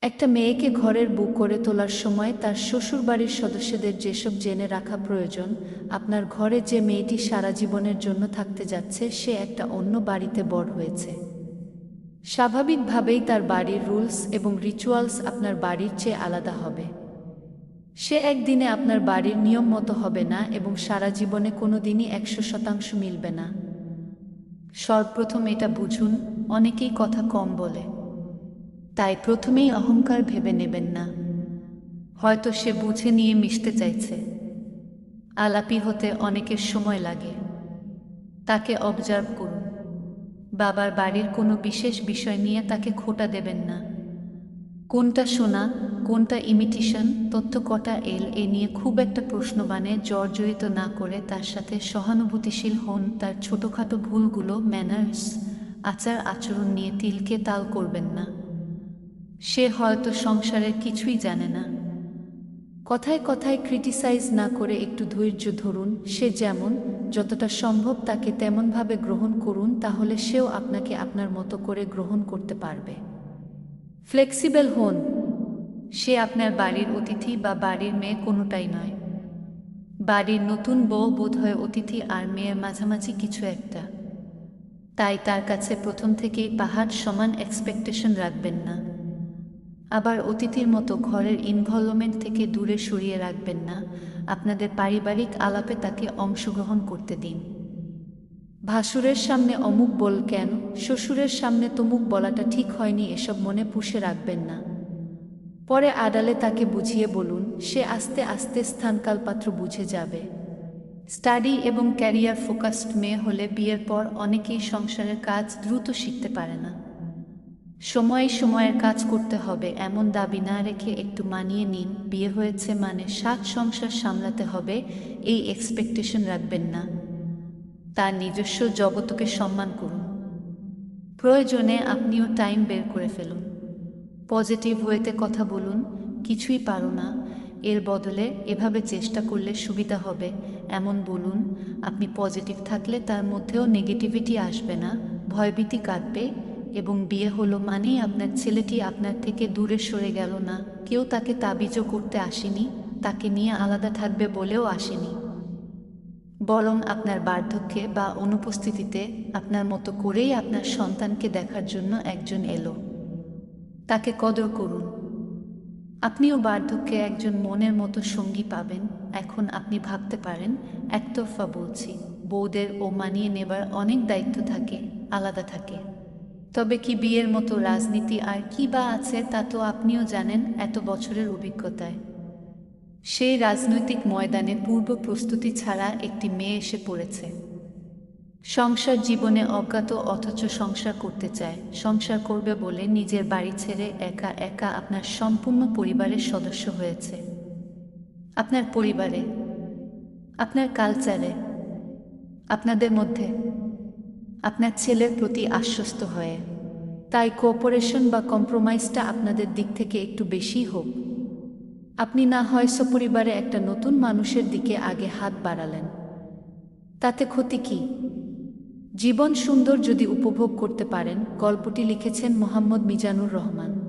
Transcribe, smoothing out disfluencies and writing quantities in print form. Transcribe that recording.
একটা মেয়েকে ঘরের বউ করে তোলার সময় তার শ্বশুরবাড়ির সদস্যদের যেসব জেনে রাখা প্রয়োজন, আপনার ঘরে যে মেয়েটি সারা জীবনের জন্য থাকতে যাচ্ছে সে একটা অন্য বাড়িতে বড় হয়েছে। স্বাভাবিকভাবেই তার বাড়ির রুলস এবং রিচুয়ালস আপনার বাড়ির চেয়ে আলাদা হবে। সে একদিনে আপনার বাড়ির নিয়ম মতো হবে না এবং সারা জীবনে কোনো দিনই 100% মিলবে না। সর্বপ্রথম এটা বুঝুন, অনেকেই কথা কম বলে, তাই প্রথমেই অহংকার ভেবে নেবেন না। হয়তো সে বুঝে নিয়ে মিশতে চাইছে। আলাপি হতে অনেকের সময় লাগে। তাকে অবজার্ভ করুন। বাবার বাড়ির কোনো বিশেষ বিষয় নিয়ে তাকে খোঁটা দেবেন না। কোনটা শোনা, কোনটা ইমিটেশন, তথ্য কটা এ নিয়ে খুব একটা প্রশ্ন জর্জরিত না করে তার সাথে সহানুভূতিশীল হন। তার ছোটোখাটো ভুলগুলো, ম্যানার্স, আচার আচরণ নিয়ে তিলকে তাল করবেন না। সে হয়তো সংসারের কিছুই জানে না। কথায় কথায় ক্রিটিসাইজ না করে একটু ধৈর্য ধরুন। সে যেমন, যতটা সম্ভব তাকে তেমনভাবে গ্রহণ করুন, তাহলে সেও আপনাকে আপনার মতো করে গ্রহণ করতে পারবে। ফ্লেক্সিবল হন। সে আপনার বাড়ির অতিথি বা বাড়ির মেয়ে কোনোটাই নয়। বাড়ির নতুন বউ বোধহয় অতিথি আর মেয়ের মাঝামাঝি কিছু একটা। তাই তার কাছে প্রথম থেকেই পাহাড় সমান এক্সপেকটেশন রাখবেন না। আবার অতিথির মতো ঘরের ইনভলভমেন্ট থেকে দূরে সরিয়ে রাখবেন না। আপনাদের পারিবারিক আলাপে তাকে অংশগ্রহণ করতে দিন। ভাসুরের সামনে অমুক বল কেন, শ্বশুরের সামনে তমুক বলাটা ঠিক হয়নি, এসব মনে পুষে রাখবেন না। পরে আড়ালে তাকে বুঝিয়ে বলুন। সে আস্তে আস্তে স্থানকালপাত্র বুঝে যাবে। স্টাডি এবং ক্যারিয়ার ফোকাসড মেয়ে হলে বিয়ের পর অনেকেই সংসারের কাজ দ্রুত শিখতে পারে না। সময়ে সময়ের কাজ করতে হবে এমন দাবি না রেখে একটু মানিয়ে নিন। বিয়ে হয়েছে মানে সাত সংসার সামলাতে হবে, এই এক্সপেকটেশন রাখবেন না। তার নিজস্ব জগতকে সম্মান করুন। প্রয়োজনে আপনিও টাইম বের করে ফেলুন। পজিটিভ ওয়েতে কথা বলুন। কিছুই পারো না, এর বদলে এভাবে চেষ্টা করলে সুবিধা হবে, এমন বলুন। আপনি পজিটিভ থাকলে তার মধ্যেও নেগেটিভিটি আসবে না, ভয়ভীতি কাটবে। এবং বিয়ে হলো মানেই আপনার ছেলেটি আপনার থেকে দূরে সরে গেল না। কেউ তাকে তাবিজও করতে আসেনি, তাকে নিয়ে আলাদা থাকবে বলেও আসেনি। বরং আপনার বার্ধক্যে বা অনুপস্থিতিতে আপনার মতো করেই আপনার সন্তানকে দেখার জন্য একজন এলো। তাকে কদর করুন। আপনিও বার্ধক্যে একজন মনের মতো সঙ্গী পাবেন। এখন আপনি ভাবতে পারেন, একতরফা বলছি। বউদের ও মানিয়ে নেবার অনেক দায়িত্ব থাকে, আলাদা থাকে। তবে কি বিয়ের মতো রাজনীতি আর কি বা আছে তা তো আপনিও জানেন এত বছরের অভিজ্ঞতায়। সেই রাজনৈতিক ময়দানে পূর্ব প্রস্তুতি ছাড়া একটি মেয়ে এসে পড়েছে। সংসার জীবনে অজ্ঞাত, অথচ সংসার করতে চায়। সংসার করবে বলে নিজের বাড়ি ছেড়ে একা একা আপনার সম্পূর্ণ পরিবারের সদস্য হয়েছে। আপনার পরিবারে, আপনার কালচারে, আপনাদের মধ্যে, আপনার ছেলের প্রতি আশ্বস্ত হয়ে। তাই কোঅপারেশন বা কম্প্রোমাইজটা আপনাদের দিক থেকে একটু বেশিই হোক। আপনি না হয় সপরিবারে একটা নতুন মানুষের দিকে আগে হাত বাড়ালেন। তাতে ক্ষতি কি? জীবন সুন্দর যদি উপভোগ করতে পারেন। গল্পটি লিখেছেন মোহাম্মদ মিজানুর রহমান।